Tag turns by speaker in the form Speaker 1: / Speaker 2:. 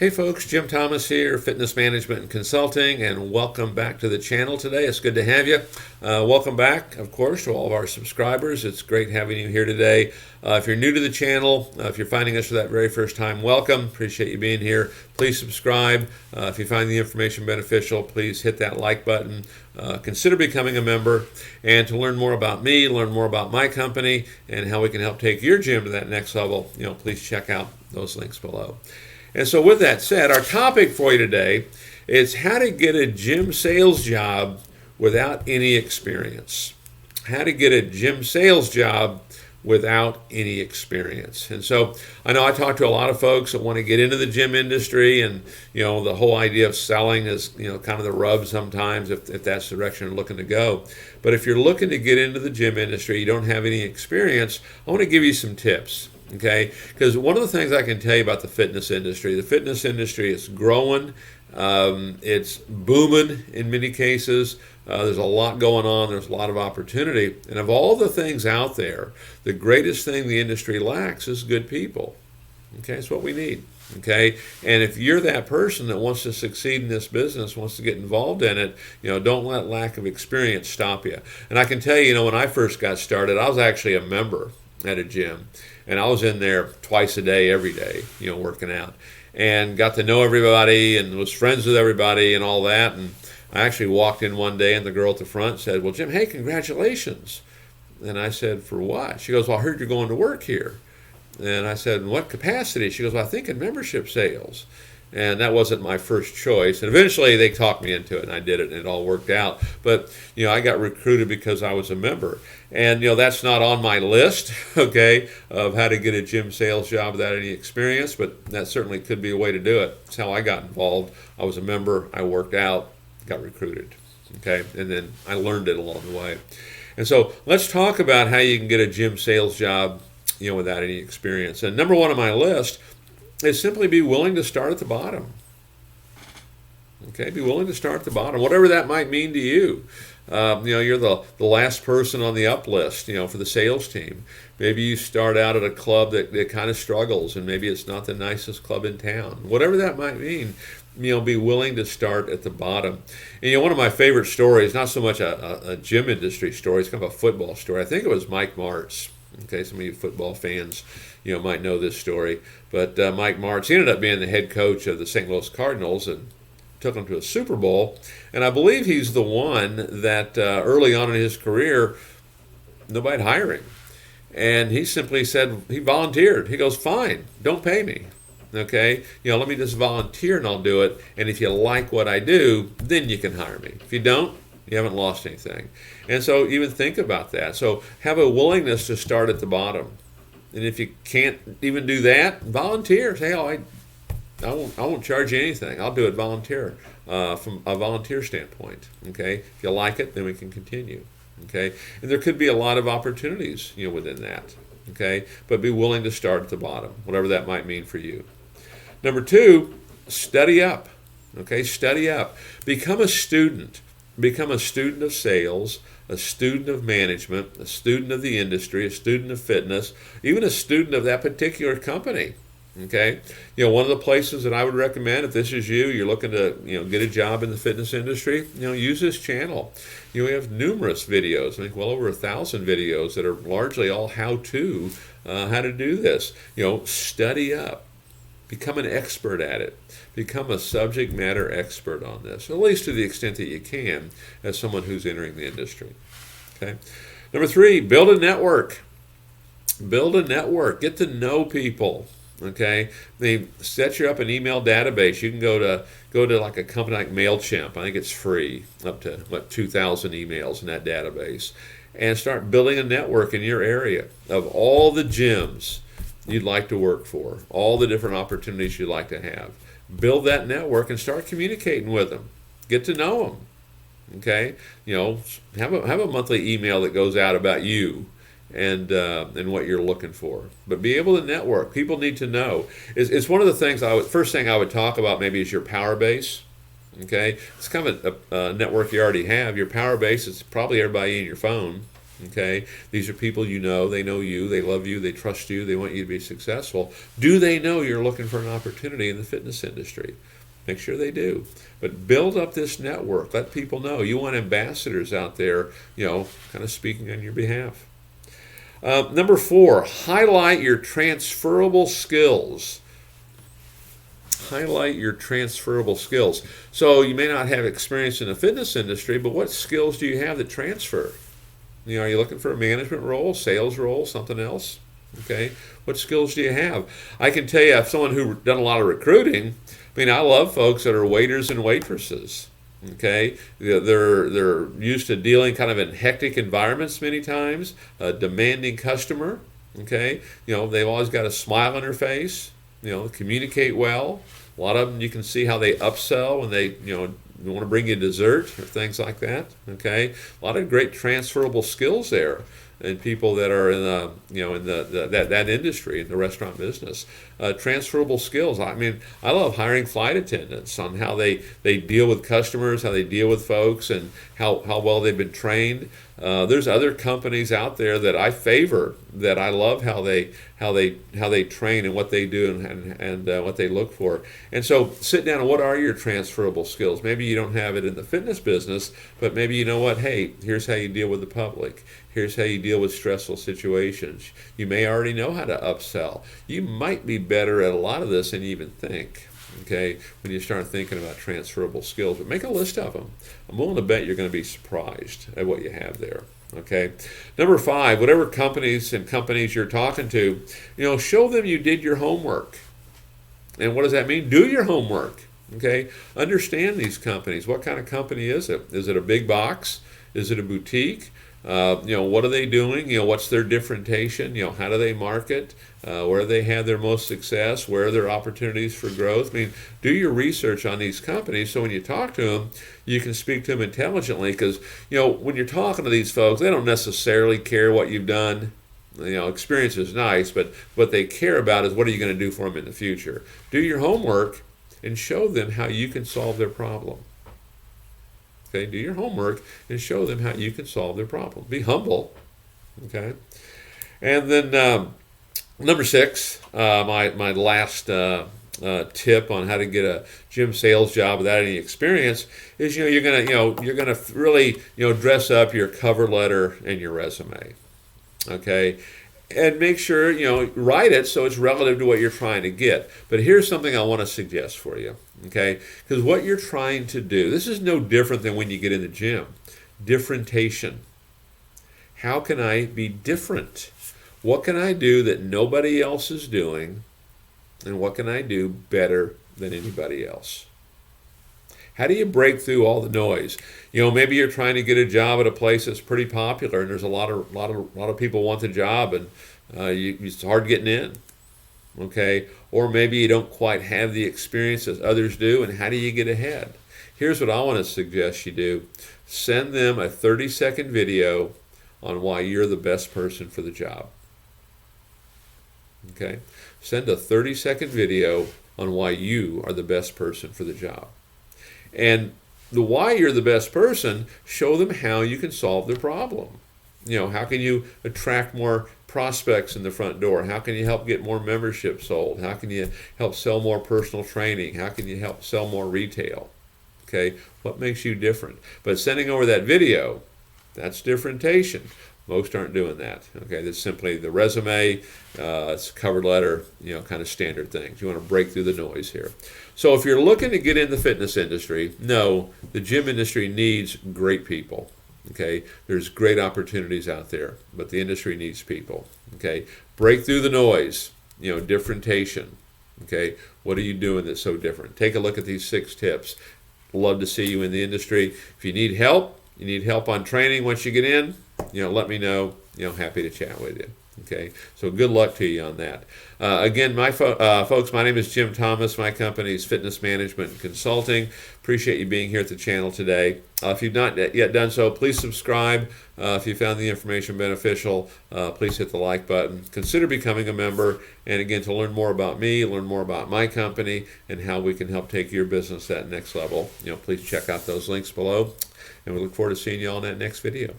Speaker 1: Hey folks, Jim Thomas here, Fitness Management and Consulting, and welcome back to the channel today. It's good to have you. Welcome back, of course, to all of our subscribers. It's great having you here today. If you're new to the channel, if you're finding us for that very first time, welcome. Appreciate you being here. Please subscribe. If you find the information beneficial, please hit that like button. Consider becoming a member. And to learn more about me, learn more about my company, and how we can help take your gym to that next level, please check out those links below. And so with that said, our topic for you today is how to get a gym sales job without any experience. How to get a gym sales job without any experience. And so I know I talk to a lot of folks that want to get into the gym industry, and the whole idea of selling is kind of the rub sometimes if that's the direction you're looking to go. But if you're looking to get into the gym industry, you don't have any experience, I want to give you some tips. Okay, because one of the things I can tell you about the fitness industry is growing. It's booming in many cases. There's a lot going on. There's a lot of opportunity. And of all the things out there, the greatest thing the industry lacks is good people. Okay, it's what we need. Okay, and if you're that person that wants to succeed in this business, wants to get involved in it, don't let lack of experience stop you. And I can tell you, when I first got started, I was actually a member at a gym. And I was in there twice a day, every day, working out, and got to know everybody and was friends with everybody and all that. And I actually walked in one day and the girl at the front said, "Well, Jim, hey, congratulations." And I said, "For what?" She goes, "Well, I heard you're going to work here." And I said, "In what capacity?" She goes, "Well, I think in membership sales." And that wasn't my first choice. And eventually they talked me into it, and I did it, and it all worked out. But, I got recruited because I was a member. And, that's not on my list, okay, of how to get a gym sales job without any experience, but that certainly could be a way to do it. That's how I got involved. I was a member, I worked out, got recruited, okay, and then I learned it along the way. And so let's talk about how you can get a gym sales job, without any experience. And number one on my list is simply be willing to start at the bottom. Okay, be willing to start at the bottom, whatever that might mean to you. You're the last person on the up list, for the sales team. Maybe you start out at a club that kind of struggles, and maybe it's not the nicest club in town. Whatever that might mean, be willing to start at the bottom. And one of my favorite stories, not so much a gym industry story, it's kind of a football story. I think it was Mike Martz. Okay, some of you football fans, might know this story. But Mike Martz, he ended up being the head coach of the St. Louis Cardinals and took them to a Super Bowl. And I believe he's the one that early on in his career, nobody'd hire him. And he simply said, he volunteered. He goes, "Fine, don't pay me. Okay, let me just volunteer and I'll do it. And if you like what I do, then you can hire me. If you don't, you haven't lost anything." And so even think about that. So have a willingness to start at the bottom. And if you can't even do that, volunteer. Say, I won't charge you anything. I'll do it from a volunteer standpoint. Okay, if you like it, then we can continue. Okay, and there could be a lot of opportunities, within that. Okay, but be willing to start at the bottom, whatever that might mean for you. Number two, study up. Okay, study up. Become a student. Become a student of sales, a student of management, a student of the industry, a student of fitness, even a student of that particular company. Okay, one of the places that I would recommend, if this is you're looking to get a job in the fitness industry, use this channel. We have numerous videos, I think well over 1,000 videos that are largely all how to do this. Study up. Become an expert at it. Become a subject matter expert on this, at least to the extent that you can as someone who's entering the industry. Okay. Number three, build a network. Build a network. Get to know people. Okay. They set you up an email database. You can go to like a company like MailChimp. I think it's free, up to 2,000 emails in that database, and start building a network in your area of all the gyms you'd like to work for, all the different opportunities you'd like to have. Build that network and start communicating with them. Get to know them. Okay, have a monthly email that goes out about you and what you're looking for. But be able to network. People need to know. It's one of the things first thing I would talk about maybe is your power base. Okay, it's kind of a network you already have. Your power base is probably everybody in your phone. Okay, these are people you know, they know you, they love you, they trust you, they want you to be successful. Do they know you're looking for an opportunity in the fitness industry? Make sure they do. But build up this network. Let people know. You want ambassadors out there, kind of speaking on your behalf. Number 4, highlight your transferable skills. Highlight your transferable skills. So you may not have experience in the fitness industry, but what skills do you have that transfer? Are you looking for a management role, sales role, something else? Okay, what skills do you have? I can tell you, if someone who's done a lot of recruiting, I love folks that are waiters and waitresses. Okay, they're used to dealing kind of in hectic environments many times, a demanding customer. Okay, they've always got a smile on their face. Communicate well. A lot of them, you can see how they upsell when they want to bring you dessert or things like that. Okay, a lot of great transferable skills there. And people that are in that industry, in the restaurant business, transferable skills. I love hiring flight attendants on how they deal with customers, how they deal with folks, and how well they've been trained. There's other companies out there that I favor, that I love how they train and what they do and what they look for. And so sit down and what are your transferable skills? Maybe you don't have it in the fitness business, but maybe you know what, hey, here's how you deal with the public. Here's how you deal with stressful situations. You may already know how to upsell. You might be better at a lot of this than you even think, okay, when you start thinking about transferable skills. But make a list of them. I'm willing to bet you're going to be surprised at what you have there, okay? Number 5, whatever companies you're talking to, show them you did your homework. And what does that mean? Do your homework, okay? Understand these companies. What kind of company is it? Is it a big box? Is it a boutique? What are they doing? What's their differentiation? How do they market? Where do they have their most success? Where are their opportunities for growth? Do your research on these companies so when you talk to them, you can speak to them intelligently, because, when you're talking to these folks, they don't necessarily care what you've done. Experience is nice, but what they care about is what are you going to do for them in the future. Do your homework and show them how you can solve their problem. Okay, do your homework and show them how you can solve their problem. Be humble. Okay, and then number 6, my last tip on how to get a gym sales job without any experience is you're gonna really dress up your cover letter and your resume. Okay. And make sure, write it so it's relative to what you're trying to get. But here's something I want to suggest for you, okay? Because what you're trying to do, this is no different than when you get in the gym. Differentiation. How can I be different? What can I do that nobody else is doing? And what can I do better than anybody else? How do you break through all the noise? Maybe you're trying to get a job at a place that's pretty popular, and there's a lot of people want the job, and it's hard getting in. Okay, or maybe you don't quite have the experience as others do, and how do you get ahead? Here's what I want to suggest you do: send them a 30-second video on why you're the best person for the job. Okay, send a 30-second video on why you are the best person for the job. And the why you're the best person, show them how you can solve their problem. How can you attract more prospects in the front door? How can you help get more memberships sold? How can you help sell more personal training? How can you help sell more retail? Okay, what makes you different? But sending over that video, that's differentiation. Most aren't doing that. Okay, that's simply the resume, it's a cover letter, kind of standard things. You want to break through the noise here. So if you're looking to get in the fitness industry, no, the gym industry needs great people. Okay, there's great opportunities out there, but the industry needs people. Okay, break through the noise. Differentiation. Okay, what are you doing that's so different? Take a look at these 6 tips. Love to see you in the industry. If you need help on training once you get in, let me know. Happy to chat with you. Okay, so good luck to you on that. Again, folks, my name is Jim Thomas. My company is Fitness Management and Consulting. Appreciate you being here at the channel today. If you've not yet done so, please subscribe. If you found the information beneficial, please hit the like button. Consider becoming a member. And again, to learn more about me, learn more about my company, and how we can help take your business to that next level, please check out those links below. And we look forward to seeing you all in that next video.